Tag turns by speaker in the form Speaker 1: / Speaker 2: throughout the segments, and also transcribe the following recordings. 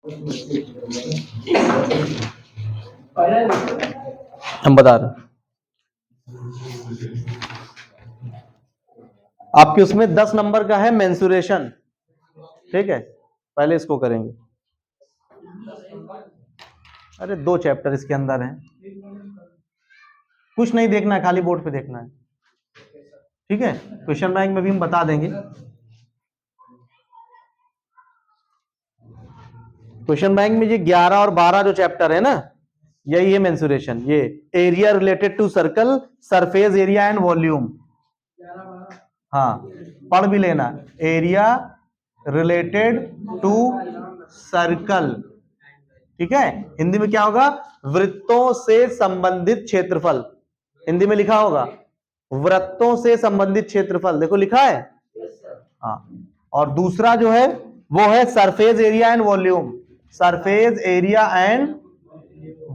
Speaker 1: हम बता रहे आपके उसमें 10 नंबर का है मेंसुरेशन, ठीक है, पहले इसको करेंगे। अरे 2 चैप्टर इसके अंदर हैं, कुछ नहीं देखना है, खाली बोर्ड पे देखना है, ठीक है। क्वेश्चन बैंक में भी हम बता देंगे। क्वेश्चन बैंक में ये 11 और 12 जो चैप्टर है ना, यही है मेंसुरेशन। ये area related to circle, surface area and volume. हाँ, पढ़ भी लेना, एरिया रिलेटेड टू सर्कल, ठीक है। हिंदी में क्या होगा? वृत्तों से संबंधित क्षेत्रफल। हिंदी में लिखा होगा वृत्तों से संबंधित क्षेत्रफल, देखो लिखा है। हाँ, और दूसरा जो है वो है surface area and volume. Surface area and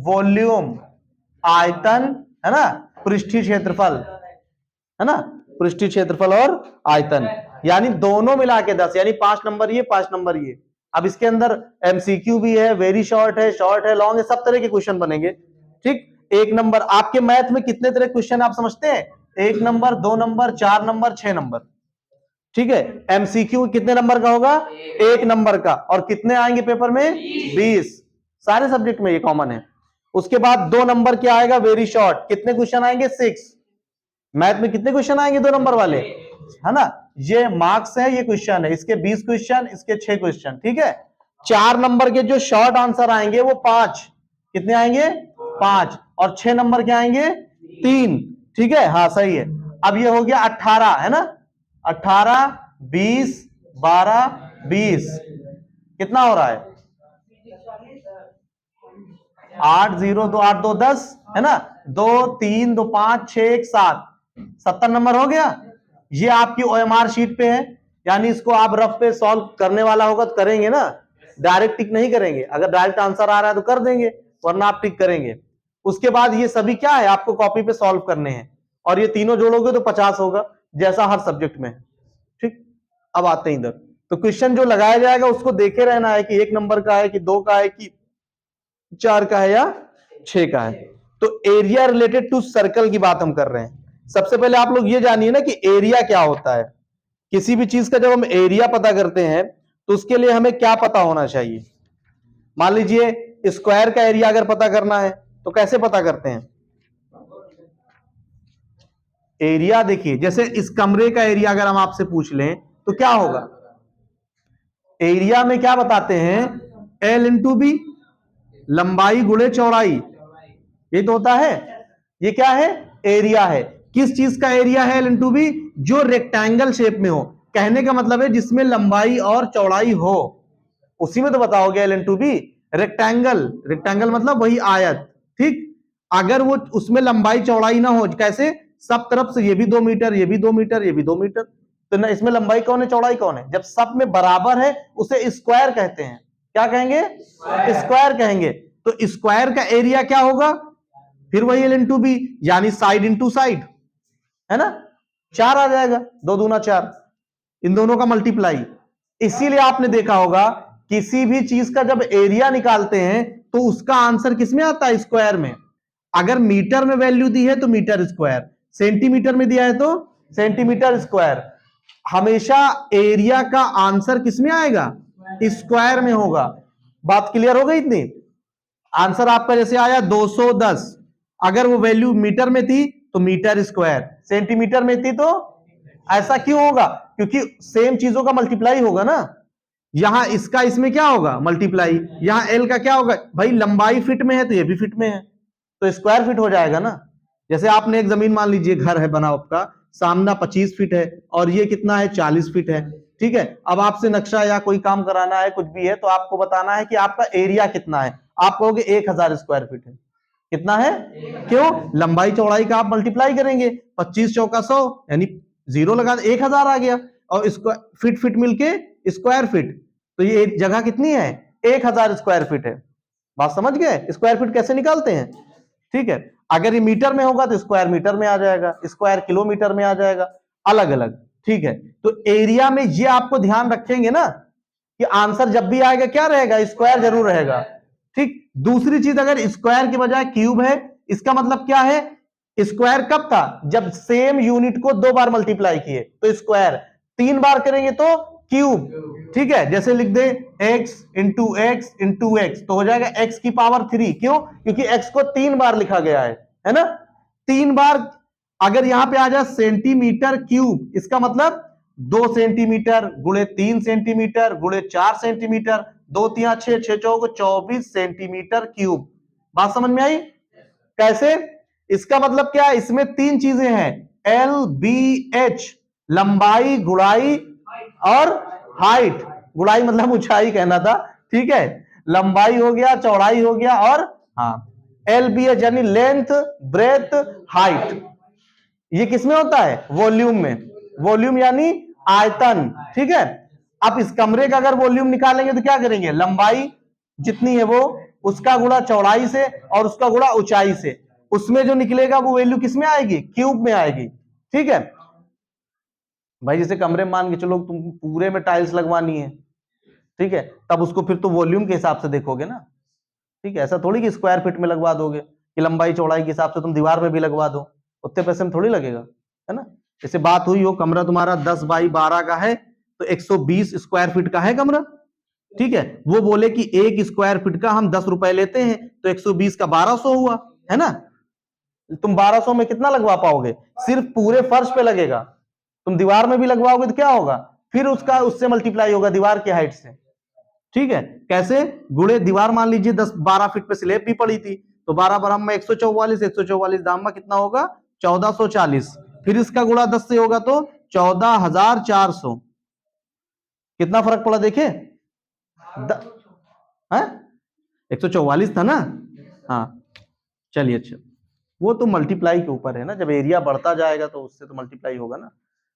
Speaker 1: volume, आयतन है ना, पृष्ठीय क्षेत्रफल है ना, पृष्ठीय क्षेत्रफल और आयतन, यानी दोनों मिला के 10, यानी 5 नंबर ये, 5 नंबर ये। अब इसके अंदर एमसीक्यू भी है, वेरी शॉर्ट है, लॉन्ग है, सब तरह के क्वेश्चन बनेंगे, ठीक। 1 नंबर आपके मैथ में कितने तरह क्वेश्चन आप समझते हैं? 1 नंबर, 2 नंबर, 4 नंबर, 6 नंबर, ठीक है। एमसीक्यू कितने नंबर का होगा? 1 नंबर का। और कितने आएंगे पेपर में? 20। सारे सब्जेक्ट में ये कॉमन है। उसके बाद 2 नंबर क्या आएगा? Very short. कितने क्वेश्चन आएंगे? 6। मैथ में कितने क्वेश्चन आएंगे 2 नंबर वाले, है ना? ये मार्क्स है, ये क्वेश्चन है, इसके 20 क्वेश्चन, इसके 6 क्वेश्चन, ठीक है। 4 नंबर के जो शॉर्ट आंसर आएंगे वो 5। कितने आएंगे? 5। और 6 नंबर के आएंगे 3, ठीक है। हाँ सही है। अब ये हो गया 18, है ना, 18, 20, 12, 20, कितना हो रहा है? 8, 0, 2, 8, 2, 10, है ना, 2, 3, 2, 5, 6, 1, 7, 70 नंबर हो गया। ये आपकी ओएमआर शीट पे है, यानी इसको आप रफ पे सॉल्व करने वाला होगा तो करेंगे ना, डायरेक्ट टिक नहीं करेंगे। अगर डायरेक्ट आंसर आ रहा है तो कर देंगे, वरना आप टिक करेंगे। उसके बाद ये सभी क्या है, आपको कॉपी पे सॉल्व करने हैं, और ये तीनों जोड़ोगे तो 50 होगा, जैसा हर सब्जेक्ट में, ठीक। अब आते हैं इधर, तो क्वेश्चन जो लगाया जाएगा उसको देखे रहना है कि 1 नंबर का है कि 2 का है कि 4 का है या 6 का है। तो एरिया रिलेटेड टू सर्कल की बात हम कर रहे हैं। सबसे पहले आप लोग ये जानिए ना कि एरिया क्या होता है। किसी भी चीज का जब हम एरिया पता करते हैं तो उसके लिए हमें क्या पता होना चाहिए। मान लीजिए स्क्वायर का एरिया अगर पता करना है तो कैसे पता करते हैं? एरिया देखिए, जैसे इस कमरे का एरिया अगर हम आपसे पूछ लें तो क्या होगा? एरिया में क्या बताते हैं? एल इंटू बी, लंबाई गुणे चौड़ाई, ये तो होता है। ये क्या है? एरिया है। किस चीज का एरिया है? एल इंटू बी, जो रेक्टेंगल शेप में हो। कहने का मतलब है जिसमें लंबाई और चौड़ाई हो, उसी में तो बताओगे L into B. Rectangle, rectangle मतलब वही आयत, ठीक। अगर वो उसमें लंबाई चौड़ाई ना हो, कैसे? सब तरफ से ये भी 2 मीटर, ये भी 2 मीटर, ये भी 2 मीटर, तो ना इसमें लंबाई कौन है, चौड़ाई कौन है? जब सब में बराबर है उसे स्क्वायर कहते हैं। क्या कहेंगे? स्क्वायर कहेंगे। तो स्क्वायर का एरिया क्या होगा? फिर वही एल इंटू बी, यानी साइड इंटू साइड, है ना, 4 आ जाएगा, 2 दूना 4, इन दोनों का मल्टीप्लाई। इसीलिए आपने देखा होगा किसी भी चीज का जब एरिया निकालते हैं तो उसका आंसर किसमें आता है? स्क्वायर में। अगर मीटर में वैल्यू दी है तो मीटर स्क्वायर, सेंटीमीटर में दिया है तो सेंटीमीटर स्क्वायर। हमेशा एरिया का आंसर किसमें आएगा? स्क्वायर में होगा। बात क्लियर हो गई इतनी? आंसर आपका जैसे आया 210, अगर वो वैल्यू मीटर में थी तो मीटर स्क्वायर, सेंटीमीटर में थी तो, ऐसा क्यों होगा? क्योंकि सेम चीजों का मल्टीप्लाई होगा ना। यहां इसका इसमें क्या होगा? मल्टीप्लाई। यहां एल का क्या होगा? भाई लंबाई फीट में है तो ये भी फीट में है, तो स्क्वायर फीट हो जाएगा ना। जैसे आपने एक जमीन, मान लीजिए घर है बना आपका, सामना 25 फीट है और ये कितना है? 40 फीट है, ठीक है। अब आपसे नक्शा या कोई काम कराना है, कुछ भी है, तो आपको बताना है कि आपका एरिया कितना है। आप कहोगे 1000 स्क्वायर फीट है। कितना है? क्यों? लंबाई चौड़ाई का आप मल्टीप्लाई करेंगे, 25 चौका 100, यानी 0 लगा 1000 आ गया, और इसको फीट फीट मिलके स्क्वायर फीट, तो ये जगह कितनी है? 1000 स्क्वायर फीट है। बात समझ गए? स्क्वायर फीट कैसे निकालते हैं, ठीक है। अगर ये मीटर में होगा तो स्क्वायर मीटर में आ जाएगा, स्क्वायर किलोमीटर में आ जाएगा, अलग अलग, ठीक है। तो एरिया में ये आपको ध्यान रखेंगे ना कि आंसर जब भी आएगा क्या रहेगा, स्क्वायर जरूर रहेगा। ठीक, दूसरी चीज, अगर स्क्वायर के बजाय क्यूब है, इसका मतलब क्या है, स्क्वायर कब था, जब सेम यूनिट को 2 बार मल्टीप्लाई किए तो स्क्वायर, 3 बार करेंगे तो क्यूब। ठीक है, जैसे लिख दे x into x into x, तो हो जाएगा x की पावर 3। क्यों, क्योंकि x को 3 बार लिखा गया है ना, 3 बार। अगर यहां पे आ जाए सेंटीमीटर क्यूब, इसका मतलब 2 सेंटीमीटर गुणे 3 सेंटीमीटर गुणे 4 सेंटीमीटर, 2 3 6 6 चौको 24 सेंटीमीटर क्यूब। बात समझ में आई? कैसे, इसका मतलब क्या है, इसमें 3 चीजें हैं, एल बी एच, लंबाई, गुड़ाई और हाइट। गुड़ाई मतलब ऊंचाई कहना था, ठीक है, लंबाई हो गया, चौड़ाई हो गया, और हाँ एल बी एच यानी लेंथ, ब्रेथ, हाइट। ये किसमें होता है, वॉल्यूम में। वॉल्यूम यानी आयतन। ठीक है, आप इस कमरे का अगर वॉल्यूम निकालेंगे तो क्या करेंगे, लंबाई जितनी है वो उसका गुणा चौड़ाई से और उसका गुणा ऊंचाई से, उसमें जो निकलेगा वो वैल्यू किसमें आएगी, क्यूब में आएगी। ठीक है भाई, जैसे कमरे में मान के चलो तुम पूरे में टाइल्स लगवानी है, ठीक है, तब उसको फिर तो वॉल्यूम के हिसाब से देखोगे ना। ठीक है, ऐसा थोड़ी कि स्क्वायर फीट में लगवा दोगे, कि लंबाई चौड़ाई के हिसाब से तुम दीवार में भी लगवा दो, उतने पैसे में थोड़ी लगेगा, है ना। जैसे बात हुई हो कमरा तुम्हारा 10 बाई 12 का है, तो 120 स्क्वायर फीट का है कमरा। ठीक है, वो बोले कि 1 स्क्वायर फीट का हम 10 रुपए लेते हैं, तो 120 का 1200 हुआ, है ना। तुम 1200 में कितना लगवा पाओगे, सिर्फ पूरे फर्श पे लगेगा। तुम दीवार में भी लगवाओगे तो क्या होगा, फिर उसका उससे मल्टीप्लाई होगा दीवार की हाइट से। ठीक है, कैसे, गुणे दीवार मान लीजिए 10-12 फीट पे स्लेब भी पड़ी थी, तो 12 बराबर में 144, 144 दाम में कितना होगा, 1440। फिर इसका गुणा 10 से होगा तो 14,400। कितना फर्क पड़ा देखे, 144 था ना। हाँ चलिए, अच्छा वो तो मल्टीप्लाई के ऊपर है ना, जब एरिया बढ़ता जाएगा तो उससे तो मल्टीप्लाई होगा ना।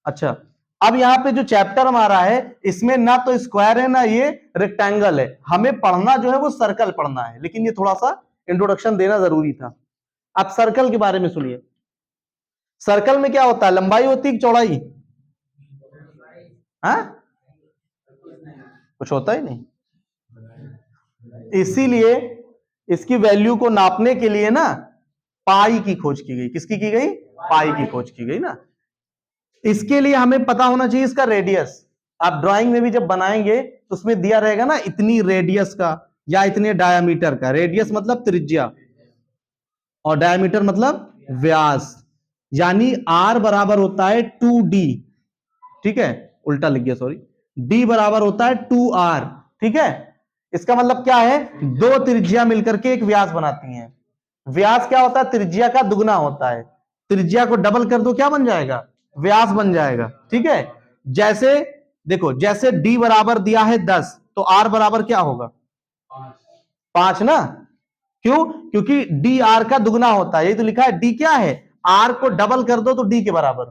Speaker 1: अच्छा, अब यहाँ पे जो चैप्टर हमारा है इसमें ना तो स्क्वायर है ना ये रेक्टेंगल है, हमें पढ़ना जो है वो सर्कल पढ़ना है, लेकिन ये थोड़ा सा इंट्रोडक्शन देना जरूरी था। आप सर्कल के बारे में सुनिए। सर्कल में क्या होता है, लंबाई होती है चौड़ाई, हाँ कुछ होता ही नहीं, इसीलिए इसकी वैल्यू को नापने के लिए ना पाई की खोज की गई। किसकी की गई, पाई की खोज की गई ना। इसके लिए हमें पता होना चाहिए इसका रेडियस। आप ड्राइंग में भी जब बनाएंगे तो उसमें दिया रहेगा ना इतनी रेडियस का या इतने डायामीटर का। रेडियस मतलब त्रिज्या और डायामीटर मतलब व्यास, यानी आर बराबर होता है 2d। ठीक है, उल्टा लिख गया सॉरी, d बराबर होता है 2r। ठीक है, इसका मतलब क्या है, दो त्रिज्या मिलकर के एक व्यास बनाती हैं। व्यास क्या होता है, त्रिज्या का दुगना होता है। त्रिज्या को डबल कर दो क्या बन जाएगा, व्यास बन जाएगा। ठीक है, जैसे देखो, जैसे d बराबर दिया है 10, तो r बराबर क्या होगा, 5 ना। क्यों, क्योंकि डी आर का दुगना होता है, ये तो लिखा है डी क्या है, आर को डबल कर दो तो डी के बराबर।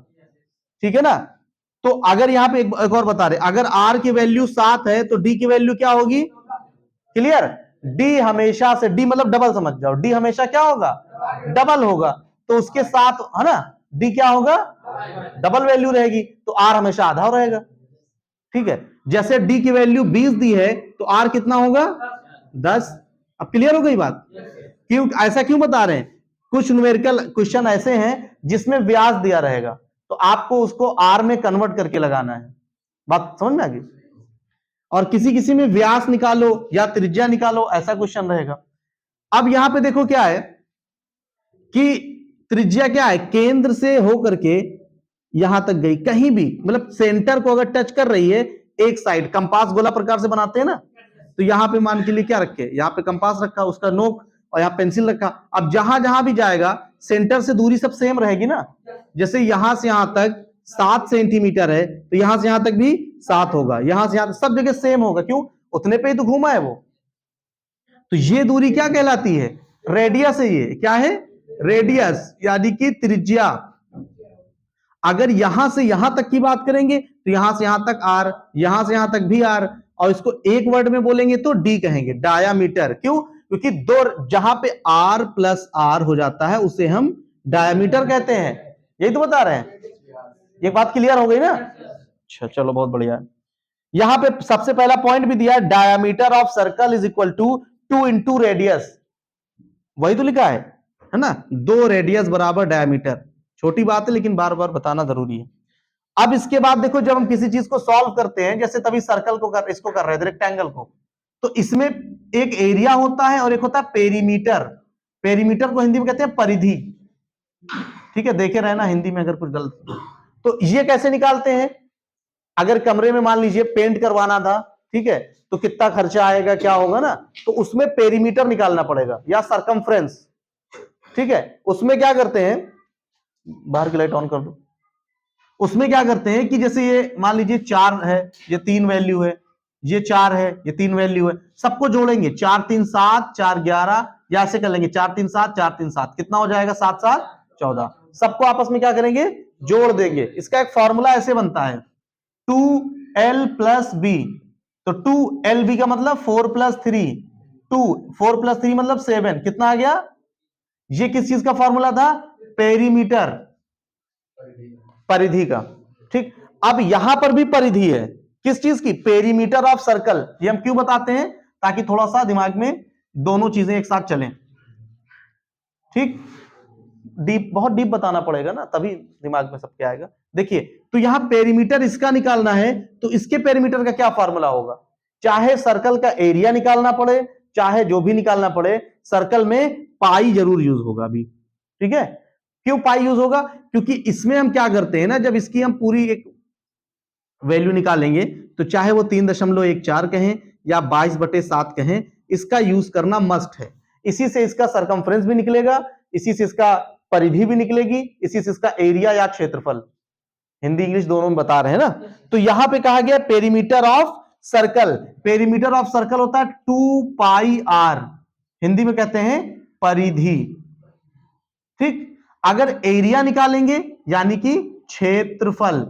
Speaker 1: ठीक है ना, तो अगर यहां पे एक और बता रहे, अगर आर की वैल्यू 7 है तो डी की वैल्यू क्या होगी, क्लियर। डी हमेशा से, डी मतलब डबल समझ जाओ, डी हमेशा क्या होगा, डबल होगा, तो उसके साथ है ना डी क्या होगा, डबल वैल्यू रहेगी, तो आर हमेशा आधा रहेगा। ठीक है, जैसे डी की वैल्यू 20 दी है तो आर कितना होगा, 10। अब क्लियर हो गई बात, क्यों ऐसा क्यों बता रहे हैं, कुछ न्यूमेरिकल क्वेश्चन ऐसे हैं जिसमें व्यास दिया रहेगा, तो आपको उसको आर में कन्वर्ट करके लगाना है। बात समझ में आ गई। और किसी किसी में व्यास निकालो या त्रिज्या निकालो, ऐसा क्वेश्चन रहेगा। अब यहां पे देखो क्या है कि त्रिज्या क्या है, केंद्र से होकर के यहां तक गई, कहीं भी मतलब सेंटर को अगर टच कर रही है एक साइड, कंपास गोला प्रकार से बनाते हैं ना, तो यहां पे मान के लिए क्या रखे, यहां पे कंपास रखा, उसका नोक, और यहां पेंसिल रखा। अब जहां जहां भी जाएगा सेंटर से दूरी सब सेम रहेगी ना। जैसे यहां से यहां तक 7 सेंटीमीटर है, तो यहां से यहां तक भी 7 होगा, यहां से यहां तक सब जगह सेम होगा। क्यों, उतने पे ही तो घूमा है वो। तो ये दूरी क्या कहलाती है, रेडियस है। ये क्या है, रेडियस यानी कि त्रिज्या। अगर यहां से यहां तक की बात करेंगे तो यहां से यहां तक आर, यहां से यहां तक भी आर, और इसको एक वर्ड में बोलेंगे तो डी कहेंगे, डायामीटर। क्यों, क्योंकि दो जहां पे आर प्लस आर हो जाता है उसे हम डायामीटर कहते हैं। यही तो बता रहे हैं, ये बात क्लियर हो गई ना। अच्छा चलो बहुत बढ़िया। यहां पे सबसे पहला पॉइंट भी दिया है, diameter of circle is equal to 2 into radius, वही तो लिखा है ना, 2 रेडियस बराबर डायामीटर। छोटी बात है लेकिन बार बार बताना जरूरी है। अब इसके बाद देखो, जब हम किसी चीज को सॉल्व करते हैं, जैसे तभी सर्कल को इसको कर रहे थे, रेक्टेंगल को, तो इसमें एक एरिया होता है और एक होता है पेरीमीटर। पेरीमीटर को हिंदी में कहते हैं परिधि। ठीक है, देखे रहना हिंदी में अगर कुछ गलत। तो ये कैसे निकालते हैं, अगर कमरे में मान लीजिए पेंट करवाना था, ठीक है, तो कितना खर्चा आएगा, क्या होगा ना, तो उसमें पेरीमीटर निकालना पड़ेगा या सरकमफ्रेंस। ठीक है, उसमें क्या करते हैं, बाहर की लाइट ऑन कर दो। उसमें क्या करते हैं कि जैसे ये मान लीजिए 4 है, ये 3 वैल्यू है, ये 4 है, ये 3 वैल्यू है, सबको जोड़ेंगे, 4 3 7 4 11, या ऐसे कर लेंगे 4 3 7 4 3 7, कितना हो जाएगा 7 7 14। सबको आपस में क्या करेंगे, जोड़ देंगे। इसका एक फॉर्मूला ऐसे बनता है, 2l प्लस बी। तो 2lb का मतलब 4 प्लस 3, 4 प्लस 3 मतलब 7, कितना आ गया, ये किस चीज का फॉर्मूला था, पेरीमीटर, परिधि का। ठीक, अब यहां पर भी परिधि है, किस चीज की, पेरीमीटर ऑफ सर्कल। ये हम क्यों बताते हैं, ताकि थोड़ा सा दिमाग में दोनों चीजें एक साथ चलें। ठीक, डीप, बहुत डीप बताना पड़ेगा ना, तभी दिमाग में सब क्या आएगा। देखिए, तो यहां पेरीमीटर इसका निकालना है, तो इसके पेरीमीटर का क्या फार्मूला होगा, चाहे सर्कल का एरिया निकालना पड़े, चाहे जो भी निकालना पड़े, सर्कल में पाई जरूर यूज होगा अभी। ठीक है, क्यों पाई यूज होगा, क्योंकि इसमें हम क्या करते हैं ना, जब इसकी हम पूरी एक वैल्यू निकालेंगे, तो चाहे वो 3.14 कहें या 22/7 कहें, इसका यूज करना मस्ट है। इसी से इसका सरकमफ्रेंस भी निकलेगा, इसी से इसका परिधि भी निकलेगी, इसी से इसका एरिया या क्षेत्रफल, हिंदी इंग्लिश दोनों में बता रहे हैं ना। तो यहां पे कहा गया perimeter of circle, perimeter of circle होता है 2πr, हिंदी में कहते हैं परिधि। ठीक, अगर एरिया निकालेंगे यानी कि क्षेत्रफल,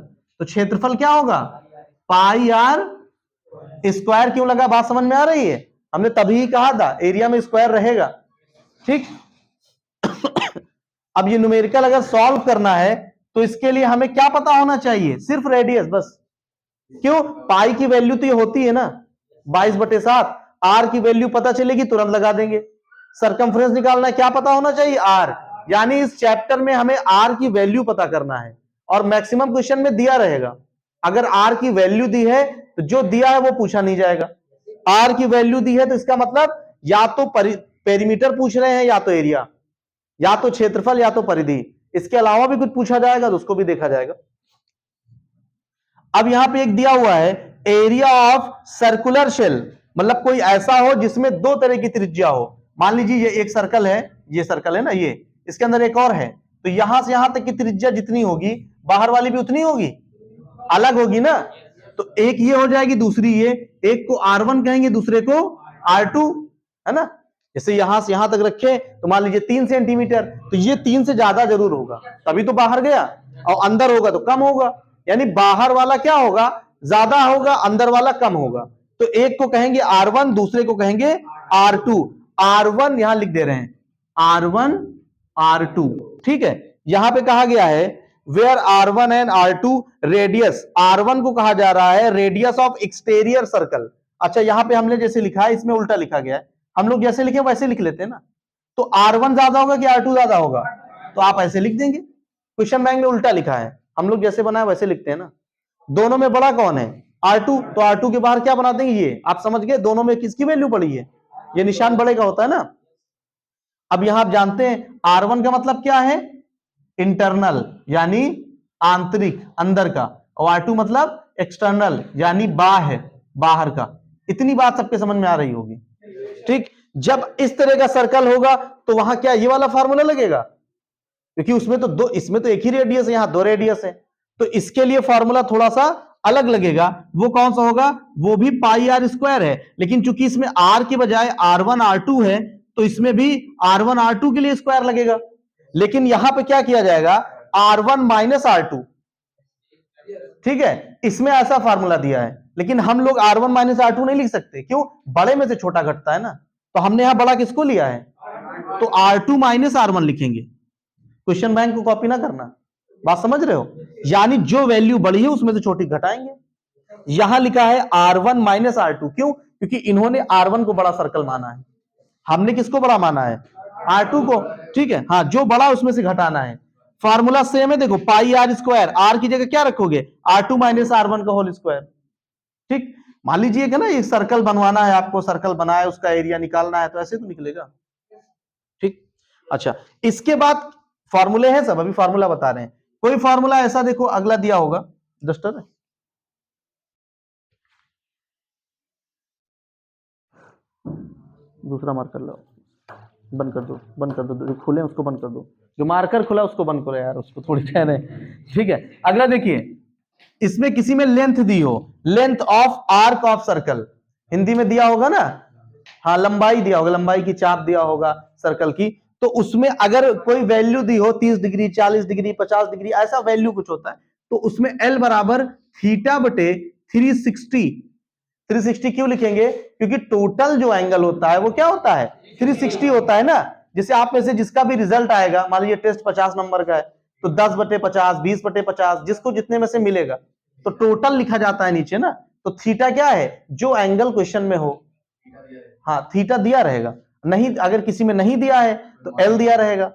Speaker 1: तो क्षेत्रफल क्या होगा, पाई आर स्क्वायर। क्यों लगा, बात समझ में आ रही है, हमने तभी कहा था एरिया में स्क्वायर रहेगा। ठीक, अब ये न्यूमेरिकल अगर सॉल्व करना है, तो इसके लिए हमें क्या पता होना चाहिए, सिर्फ रेडियस बस। क्यों, पाई की वैल्यू तो ये होती है ना 22/7, आर की वैल्यू पता चलेगी तुरंत लगा देंगे। सरकमफ्रेंस निकालना है, क्या पता होना चाहिए, आर। यानी इस चैप्टर में हमें आर की वैल्यू पता करना है, और मैक्सिमम क्वेश्चन में दिया रहेगा। अगर आर की वैल्यू दी है, तो जो दिया है वो पूछा नहीं जाएगा। आर की वैल्यू दी है तो इसका मतलब या तो पेरीमीटर पूछ रहे हैं, या तो एरिया, या तो क्षेत्रफल, या तो परिधि। इसके अलावा भी कुछ पूछा जाएगा तो उसको भी देखा जाएगा। अब यहां पे एक दिया हुआ है, एरिया ऑफ सर्कुलर शेल, मतलब कोई ऐसा हो जिसमें 2 तरह की त्रिज्या हो। मान लीजिए ये एक सर्कल है, ये सर्कल है ना, ये इसके अंदर एक और है, तो यहां से यहां तक की त्रिज्या जितनी होगी, बाहर वाली भी उतनी होगी, अलग होगी ना। तो एक ये हो जाएगी, दूसरी ये, एक को R1 कहेंगे, दूसरे को R2, है ना। जैसे यहां से यहां तक रखे तो मान लीजिए 3 सेंटीमीटर, तो ये 3 से ज्यादा जरूर होगा, तभी तो बाहर गया, और अंदर होगा तो कम होगा। यानी बाहर वाला क्या होगा, ज्यादा होगा, अंदर वाला कम होगा। तो एक को कहेंगे R1, दूसरे को कहेंगे R2। R1 यहां लिख दे रहे हैं, R1 R2। ठीक है, यहां पे कहा गया है where R1 and R2 radius, R1 को कहा जा रहा है रेडियस ऑफ एक्सटीरियर सर्कल। अच्छा, यहां पे हमने जैसे लिखा है, इसमें उल्टा लिखा गया है, हम लोग जैसे लिखे वैसे लिख लेते हैं ना। तो R1 ज्यादा होगा कि R2 ज्यादा होगा, तो आप ऐसे लिख देंगे। क्वेश्चन बैंक में उल्टा लिखा है, हम लोग जैसे बनाए वैसे लिखते हैं ना। दोनों में बड़ा कौन है, R2, तो R2 के बाहर क्या बना देंगे, ये आप समझ गए, दोनों में किसकी वैल्यू बड़ी है, ये निशान बड़े का होता है ना। अब यहां आप जानते हैं R1 का मतलब क्या है, इंटरनल यानी आंतरिक, अंदर का, और R2 मतलब एक्सटर्नल यानी बाह्य, बाहर का। इतनी बात सबके समझ में आ रही होगी। ठीक, जब इस तरह का सर्कल होगा तो वहां क्या ये वाला फार्मूला लगेगा, क्योंकि उसमें तो दो, इसमें तो एक ही रेडियस है, यहां 2 रेडियस है, तो इसके लिए फॉर्मूला थोड़ा सा अलग लगेगा। वो कौन सा होगा, वो भी पाई आर स्क्वायर है, लेकिन चूंकि इसमें आर के बजाय R1 R2 है, तो इसमें भी R1 R2 के लिए स्क्वायर लगेगा। लेकिन यहां पे क्या किया जाएगा, R1 माइनस R2। ठीक है, इसमें ऐसा फार्मूला दिया है, लेकिन हम लोग R1 माइनस R2 नहीं लिख सकते, क्यों, बड़े में से छोटा घटता है ना। तो हमने यहां बड़ा किसको लिया है, तो R2 माइनस R1 लिखेंगे। क्वेश्चन बैंक को कॉपी ना करना, बात समझ रहे हो, यानी जो वैल्यू बड़ी है उसमें से छोटी घटाएंगे। यहां लिखा है R1 माइनस R2, क्यों? क्योंकि इन्होंने R1 को बड़ा सर्कल माना है, हमने किसको बड़ा माना है? R2 को। ठीक है, हाँ, जो बड़ा उसमें से घटाना है। फार्मूला सेम है, देखो पाई आर स्क्वायर, आर की जगह क्या रखोगे? R2 माइनस R1 का होल स्क्वायर। ठीक, मान लीजिए कि ना एक सर्कल बनवाना है आपको, सर्कल बनाया, उसका एरिया निकालना है, तो ऐसे तो निकलेगा। ठीक, अच्छा, इसके बाद फॉर्मूले हैं सब, अभी फॉर्मूला बता रहे हैं। कोई फॉर्मूला ऐसा देखो अगला दिया होगा, डस्टर है, दूसरा मार्कर लो, बंद कर दो, बंद कर दो, जो खुले उसको बंद कर दो, जो मार्कर खुला उसको बंद करो यार, उसको थोड़ी कह रहे हैं। ठीक है, अगला देखिए, इसमें किसी में लेंथ दी हो, length of arc of circle, Hindi में दिया होगा ना, हाँ, लंबाई दिया होगा, लंबाई की चाप दिया होगा सर्कल की, तो उसमें अगर कोई वैल्यू दी हो 30 डिग्री, 40 डिग्री, 50 डिग्री, ऐसा वैल्यू कुछ होता है, तो उसमें एल बराबर थीटा बटे 360। 360 क्यों लिखेंगे? क्योंकि टोटल जो एंगल होता है वो क्या होता है? 360 होता है ना। जैसे आप में से जिसका भी रिजल्ट आएगा, मान लीजिए टेस्ट 50 नंबर का है, तो 10/50, 20/50, जिसको जितने में से मिलेगा, तो टोटल लिखा जाता है नीचे ना। तो थीटा क्या है? जो एंगल क्वेश्चन में हो, हाँ, थीटा दिया रहेगा। नहीं, अगर किसी में नहीं दिया है तो एल दिया रहेगा।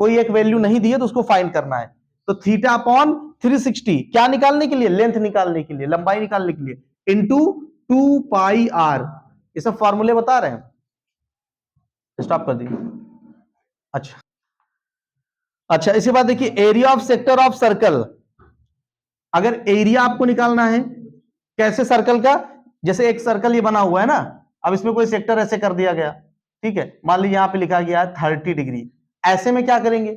Speaker 1: कोई एक वैल्यू नहीं दी है तो उसको फाइंड करना है, तो थीटा अपॉन 360, क्या निकालने के लिए? लेंथ निकालने के लिए, लंबाई निकालने के लिए, इंटू 2πr। ये सब फॉर्मूले बता रहे हैं, स्टॉप कर दिए। अच्छा, अच्छा, इसके बाद देखिए area of sector of circle. अगर एरिया आपको निकालना है, कैसे सर्कल का? जैसे एक सर्कल ये बना हुआ है ना, अब इसमें कोई सेक्टर ऐसे कर दिया गया, ठीक है, मान लीजिए यहां पे लिखा गया है 30 डिग्री, ऐसे में क्या करेंगे,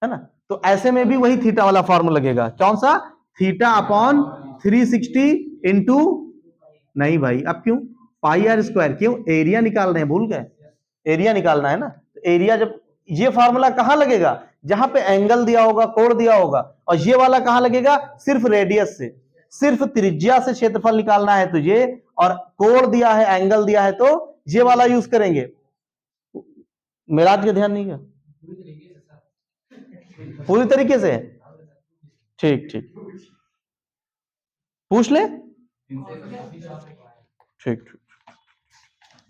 Speaker 1: है ना? तो ऐसे में भी वही थीटा वाला फॉर्मूला लगेगा, कौन सा? थीटा अपॉन 360 इंटू, नहीं भाई, अब क्यों पाई आर स्क्वायर? क्यों? एरिया निकाल रहे हैं, भूल गए? एरिया निकालना है ना, तो एरिया जब, ये फॉर्मूला कहां लगेगा? जहां पे एंगल दिया होगा, कोण दिया होगा, और ये वाला कहां लगेगा? सिर्फ रेडियस से, सिर्फ त्रिज्या से क्षेत्रफल निकालना है तुझे, और कोण दिया है, एंगल दिया है, तो ये वाला यूज करेंगे। मेरा आज का ध्यान नहीं है पूरी तरीके से। ठीक ठीक, पूछ ले, ठीक ठीक,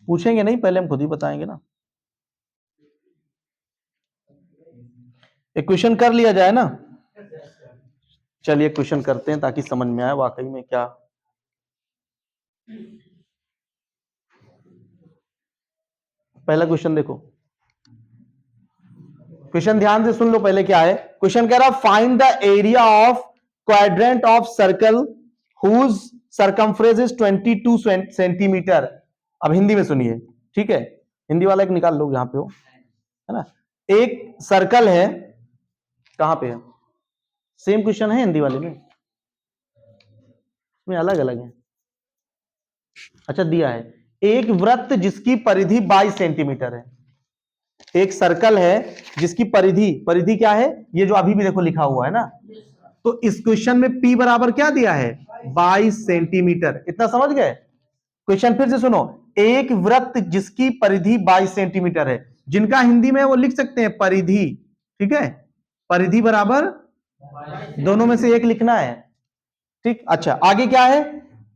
Speaker 1: पूछेंगे नहीं, पहले हम खुद ही बताएंगे ना। एक क्वेश्चन कर लिया जाए ना, चलिए क्वेश्चन करते हैं ताकि समझ में आए वाकई में क्या। पहला क्वेश्चन देखो, क्वेश्चन ध्यान से सुन लो, पहले क्या है क्वेश्चन? कह रहा find the area of quadrant of circle whose circumference is 22 centimetre. अब हिंदी में सुनिए, ठीक है, हिंदी वाला एक निकाल लो, यहां पे हो, है ना। एक सर्कल है, कहां पे है? सेम क्वेश्चन है हिंदी वाले में अलग अलग है। अच्छा, दिया है एक वृत्त जिसकी परिधि 22 सेंटीमीटर है। एक सर्कल है जिसकी परिधि, परिधि क्या है? ये जो अभी भी देखो लिखा हुआ है ना, तो इस क्वेश्चन में P बराबर क्या दिया है? 22 सेंटीमीटर। इतना समझ गए? क्वेश्चन फिर से सुनो, एक वृत्त जिसकी परिधि 22 सेंटीमीटर है, जिनका हिंदी में वो लिख सकते हैं परिधि, ठीक है, परिधि बराबर दोनों में से एक लिखना है, ठीक। अच्छा, आगे क्या है?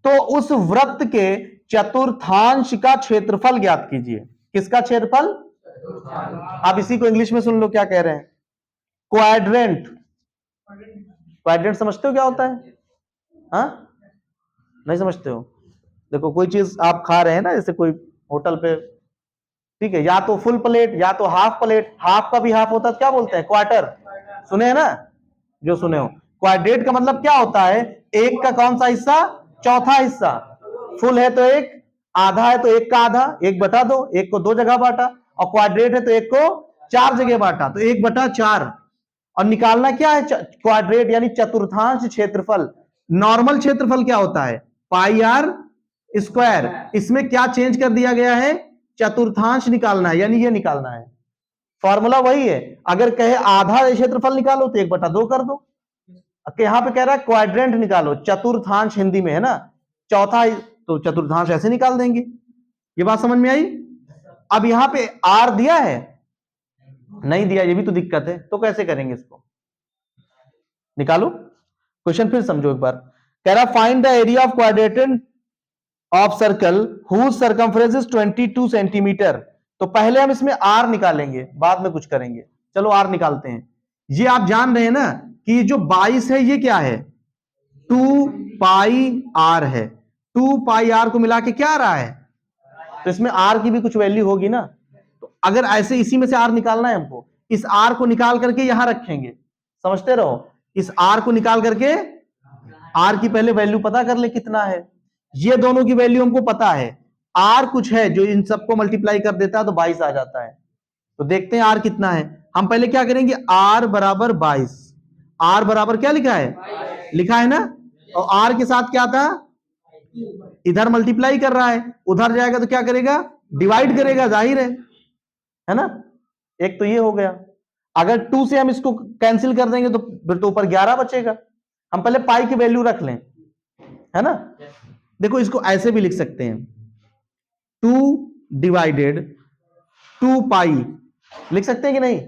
Speaker 1: तो उस वृत्त के चतुर्थांश का क्षेत्रफल ज्ञात कीजिए। किसका क्षेत्रफल? आप इसी को इंग्लिश में सुन लो क्या कह रहे हैं, क्वाड्रेंट। क्वाड्रेंट समझते हो क्या होता है? हाँ, नहीं समझते हो? देखो, कोई चीज आप खा रहे हैं ना, जैसे कोई होटल पे, ठीक है, या तो फुल प्लेट या तो हाफ प्लेट, हाफ का भी हाफ होता है, क्या बोलते हैं? क्वार्टर। सुने हैं ना? जो सुने हो, क्वाड्रेट का मतलब क्या होता है? एक का कौन सा हिस्सा? चौथा हिस्सा। फुल है तो एक, आधा है तो एक का आधा, 1/2, एक को 2 जगह बांटा, और क्वाड्रेट है तो एक को 4 जगह बांटा, तो 1/4। और निकालना क्या है? क्वाड्रेट यानी चतुर्थांश क्षेत्रफल। नॉर्मल क्षेत्रफल क्या होता है? पाई आर स्क्वायर। इसमें क्या चेंज कर दिया गया है? चतुर्थांश निकालना है, यानी ये निकालना है। फॉर्मूला वही है, अगर कहे आधा क्षेत्रफल निकालो तो 1/2 कर दो। यहां पे कह रहा है क्वाड्रेंट निकालो, चतुर्थांश हिंदी में है ना, चौथा, तो चतुर्थांश ऐसे निकाल देंगे। ये बात समझ में आई? अब यहां पे आर दिया है, नहीं दिया, ये भी तो दिक्कत है, तो कैसे करेंगे इसको? निकालो, क्वेश्चन फिर समझो एक बार। कह रहा find the area of quadrant of circle whose circumference is 22 centimetre. तो पहले हम इसमें आर निकालेंगे, बाद में कुछ करेंगे। चलो आर निकालते हैं। ये आप जान रहे हैं ना कि जो 22 है ये क्या है, 2 पाई आर है। 2 पाई आर को मिला के क्या आ रहा है, तो इसमें आर की भी कुछ वैल्यू होगी ना। तो अगर ऐसे इसी में से आर निकालना है हमको, इस आर को निकाल करके यहां रखेंगे, समझते रहो। इस आर को निकाल करके आर की पहले वैल्यू पता कर ले कितना है। ये दोनों की वैल्यू हमको पता है, आर कुछ है जो इन सबको मल्टीप्लाई कर देता है तो 22 आ जाता है। तो देखते हैं आर कितना है। हम पहले क्या करेंगे, आर बराबर 22। आर बराबर क्या लिखा है, लिखा है ना। और आर के साथ क्या था, इधर मल्टीप्लाई कर रहा है, उधर जाएगा तो क्या करेगा, डिवाइड करेगा, जाहिर है ना। एक तो ये हो गया। अगर 2 से हम इसको कैंसिल कर देंगे तो फिर तो ऊपर 11 बचेगा। हम पहले पाई की वैल्यू रख लें, है ना। देखो इसको ऐसे भी लिख सकते हैं, 2 डिवाइडेड 2 पाई लिख सकते हैं कि नहीं।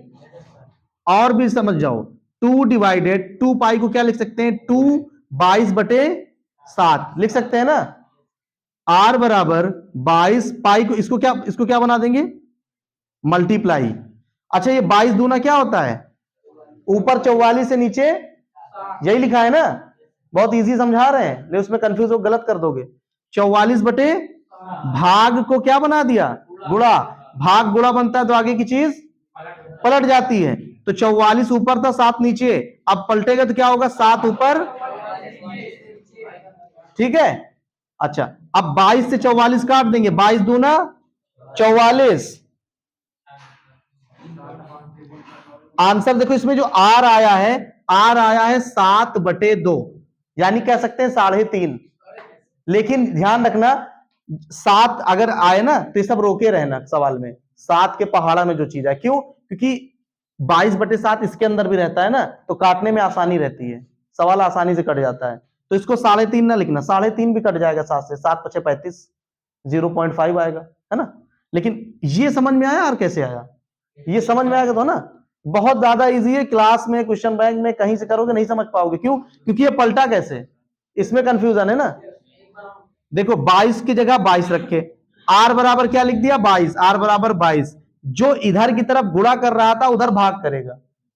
Speaker 1: और भी समझ जाओ, 2 डिवाइडेड 2 पाई को क्या लिख सकते हैं, 2 22/7 लिख सकते हैं ना। आर बराबर 22 पाई को इसको क्या बना देंगे, मल्टीप्लाई। अच्छा ये 22 दूना क्या होता है, ऊपर 44 से नीचे, यही लिखा है ना। बहुत इजी समझा रहे हैं, लेकिन उसमें कंफ्यूज हो गलत कर दोगे। 44 बटे भाग को क्या बना दिया, गुणा। भाग गुणा बनता है तो आगे की चीज पलट जाती है। तो 44 ऊपर था 7 नीचे, अब पलटेगा तो क्या होगा, 7 ऊपर, ठीक है। अच्छा अब 22 से 44 काट देंगे, 22 दूना 44। आंसर देखो इसमें जो आर आया है, आर आया है 7/2, यानी कह सकते हैं 3.5। लेकिन ध्यान रखना 7 अगर आए ना तो ये सब रोके रहना सवाल में, 7 के पहाड़ा में जो चीज है, क्यों, क्योंकि 22/7 इसके अंदर भी रहता है ना, तो काटने में आसानी रहती है, सवाल आसानी से कट जाता है। तो इसको 3.5 ना लिखना, 3.5 भी कट जाएगा 7 से, 7 × 5 = 35, 0.5 आएगा, है ना। लेकिन ये समझ में आया और कैसे आया, ये समझ में आएगा तो ना। बहुत ज्यादा इजी है, क्लास में क्वेश्चन बैंक में कहीं से करोगे नहीं समझ पाओगे, क्यों, क्योंकि ये पलटा कैसे, इसमें कंफ्यूजन है ना। देखो 22 की जगह 22 रखे, आर बराबर क्या लिख दिया, 22, आर बराबर 22। जो इधर की तरफ गुणा कर रहा था उधर भाग करेगा,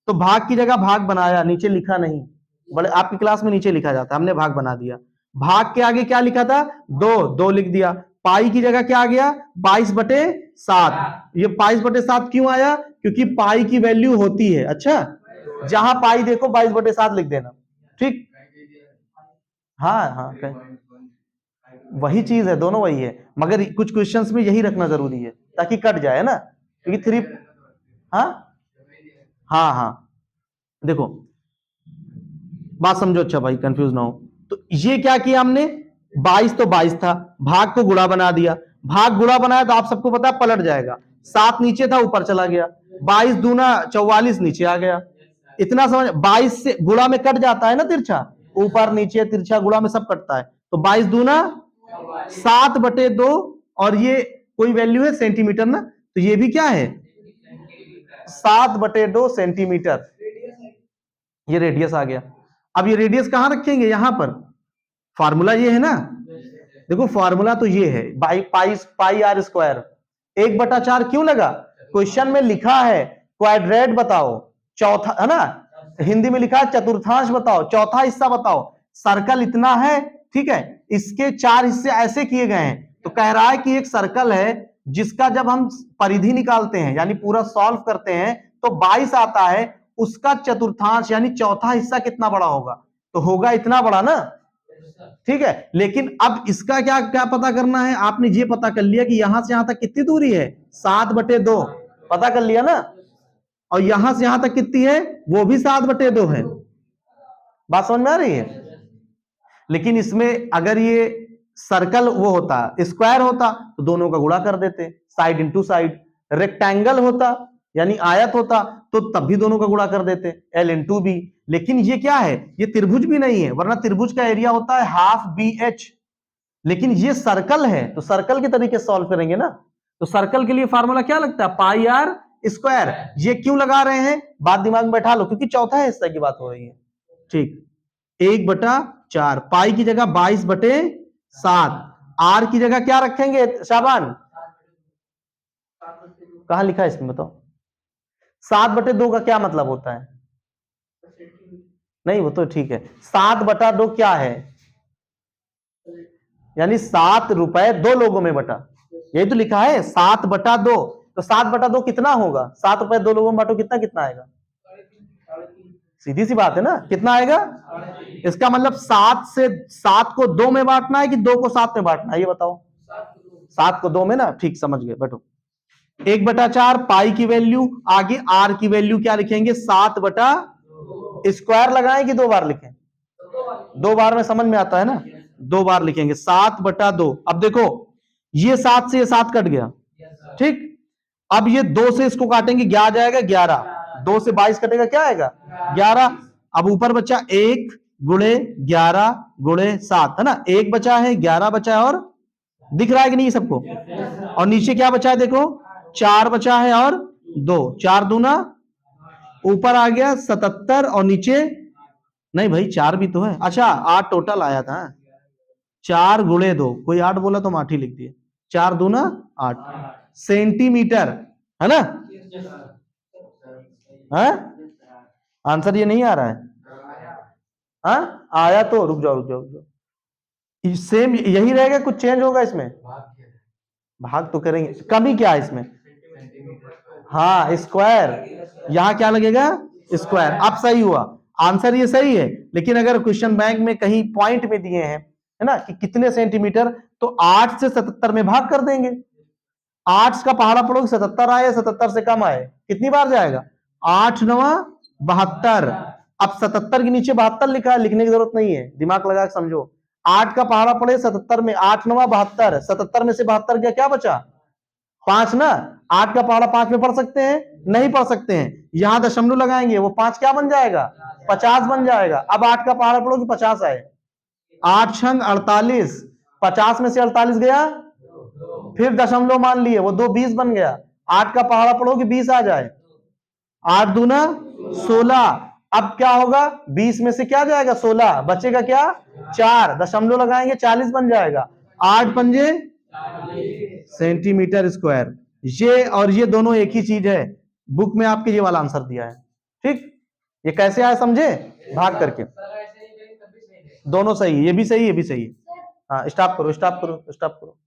Speaker 1: तो भाग की जगह भाग बनाया, नीचे लिखा नहीं। बड़े आपकी क्लास में नीचे लिखा जाता है, हमने भाग बना दिया। भाग के आगे क्या लिखा था, 2 लिख दिया। पाई की जगह क्या आ गया, 22/7। ये 22/7 क्यों आया, क्योंकि पाई की वैल्यू होती है, अच्छा जहां पाई देखो 22/7 लिख देना, ठीक। हाँ हाँ वही चीज है, दोनों वही है, मगर कुछ क्वेश्चंस में यही रखना जरूरी है ताकि कट जाए ना, क्योंकि 3, हाँ हाँ हाँ देखो बात समझो, अच्छा भाई कंफ्यूज ना हो। तो ये क्या किया हमने, 22 तो 22 था, भाग को गुणा बना दिया। भाग गुणा बनाया तो आप सबको पता है पलट जाएगा, 7 नीचे था ऊपर चला गया, 22 दूना 44 नीचे आ गया। इतना समझ, 22 से गुणा में कट जाता है ना तिरछा, ऊपर नीचे तिरछा गुणा में सब कटता है। तो 22 दूना 7/2, और ये कोई वैल्यू है सेंटीमीटर ना, तो ये भी क्या है 7/2 सेंटीमीटर, ये रेडियस आ गया। अब ये रेडियस कहां रखेंगे, यहां पर, फार्मूला ये है ना। देखो फार्मूला तो ये है, पाई आर स्क्वायर। 1/4 क्यों लगा, क्वेश्चन में लिखा है क्वाड्रेट बताओ, चौथा है ना, हिंदी में लिखा है चतुर्थांश बताओ, चौथा हिस्सा बताओ। सर्कल इतना है, ठीक है, इसके 4 हिस्से ऐसे किए गए हैं। तो कह रहा है कि एक सर्कल है जिसका जब हम परिधि निकालते हैं यानी पूरा सॉल्व करते हैं तो 22 आता है, उसका चतुर्थांश यानी चौथा हिस्सा कितना बड़ा होगा, तो होगा इतना बड़ा ना, ठीक है। लेकिन अब इसका क्या क्या पता करना है, आपने ये पता कर लिया कि यहां से यहां तक कितनी दूरी है, 7/2 पता कर लिया ना, और यहां से यहां तक कितनी है, वो भी 7/2 है। बात समझ में आ रही है। लेकिन इसमें अगर ये सर्कल वो होता, स्क्वायर होता, तो दोनों का गुणा कर देते, साइड इंटू साइड। रेक्टेंगल होता यानी आयत होता तो तब भी दोनों का गुणा कर देते, L इंटू बी। लेकिन ये क्या है, ये त्रिभुज भी नहीं है, वरना त्रिभुज का एरिया होता है ½ BH। लेकिन ये सर्कल है तो सर्कल के तरीके सॉल्व करेंगे ना। तो सर्कल के लिए फार्मूला क्या लगता है, पाई आर स्क्वायर। ये क्यों लगा रहे हैं, बात दिमाग में बैठा लो, क्योंकि चौथा हिस्सा की बात हो रही है, ठीक। 1/4 4, पाई की जगह 22/7, आर की जगह क्या रखेंगे शाबान? कहां लिखा है इसमें बताओ? 7/2 का क्या मतलब होता है? नहीं वो तो ठीक है, 7/2 क्या है? यानी 7 रुपए 2 लोगों में बटा, यही तो लिखा है 7/2। तो 7/2 कितना होगा? 7 रुपए 2 लोगों में बांटो, कितना कितना आएगा? सीधी सी बात है ना, कितना आएगा? इसका मतलब 7 को 2 में बांटना है कि 2 को 7 में बांटना है, ये बताओ। 7 को 2 में ना, ठीक समझ गए, बैठो। 1/4 पाई की वैल्यू, आगे आर की वैल्यू क्या लिखेंगे? 7/, स्क्वायर लगाएं कि 2 बार लिखें? 2 बार में समझ में आता है ना, 2 बार लिखेंगे 7/2। अब देखो ये 7 से ये 7 कट गया, ठीक। अब ये 2 से इसको काटेंगे, क्या आ जाएगा? 11। 2 से 22 कटेगा, क्या आएगा? 11। अब ऊपर बचा 1 गुणे 11 गुणे 7, है ना, 1 बचा है, 11 बचा है, और दिख रहा है कि नहीं सबको? और नीचे क्या बचा है देखो? 4 बचा है और 2, 4 दूना, ऊपर आ गया 77, और नीचे नहीं भाई 4 भी तो है, अच्छा 8 टोटल आया था। 4 गुणे 2, कोई 8 बोला तो हम 8 ही लिख दिए। 4 दूना 8 सेंटीमीटर, है ना? है आंसर ये नहीं आ रहा है? हाँ आया तो रुक जाओ रुक जाओ रुक जाओ, सेम यही रहेगा, कुछ चेंज होगा इसमें? भाग तो करेंगे, कमी क्या है इसमें? हाँ स्क्वायर, यहां क्या लगेगा? स्क्वायर। अब सही हुआ, आंसर ये सही है। लेकिन अगर क्वेश्चन बैंक में कहीं पॉइंट में दिए हैं, है ना, कि कितने सेंटीमीटर, तो 8 से 77 में भाग कर देंगे। 8 का पहाड़ा पड़ोगे, 77 आए, 77 से कम आए, कितनी बार जाएगा? 8 9 72। अब 77 के नीचे 72 लिखा है, लिखने की जरूरत नहीं है, दिमाग लगा के समझो। 8 का पहाड़ा पड़े 77 में, 8 9 72, 77 में से 72 गया, क्या बचा? 5 ना। 8 का पहाड़ा 5 में पढ़ सकते हैं? नहीं पढ़ सकते हैं। यहां दशमलव लगाएंगे, वो 5 क्या बन जाएगा? 50 बन जाएगा। अब 8 का पहाड़ा पढ़ो कि 50 आए, 8 छंग 48, 50 में से 48 गया, फिर दशमलव मान लिए, वो 2 20 बन गया। 8 का पहाड़ा पढ़ो कि 20 आ जाए, 8 दूना 16। अब क्या होगा? 20 में से क्या जाएगा? 16 बचेगा, क्या? 4, दशमलव लगाएंगे 40 बन जाएगा। 8 पंजे सेंटीमीटर स्क्वायर। ये और ये दोनों एक ही चीज है, बुक में आपके ये वाला आंसर दिया है, ठीक। ये कैसे आया समझे? भाग करके, दोनों सही है, ये भी सही है, ये भी सही है। हाँ स्टॉप करो स्टॉप करो स्टॉप करो।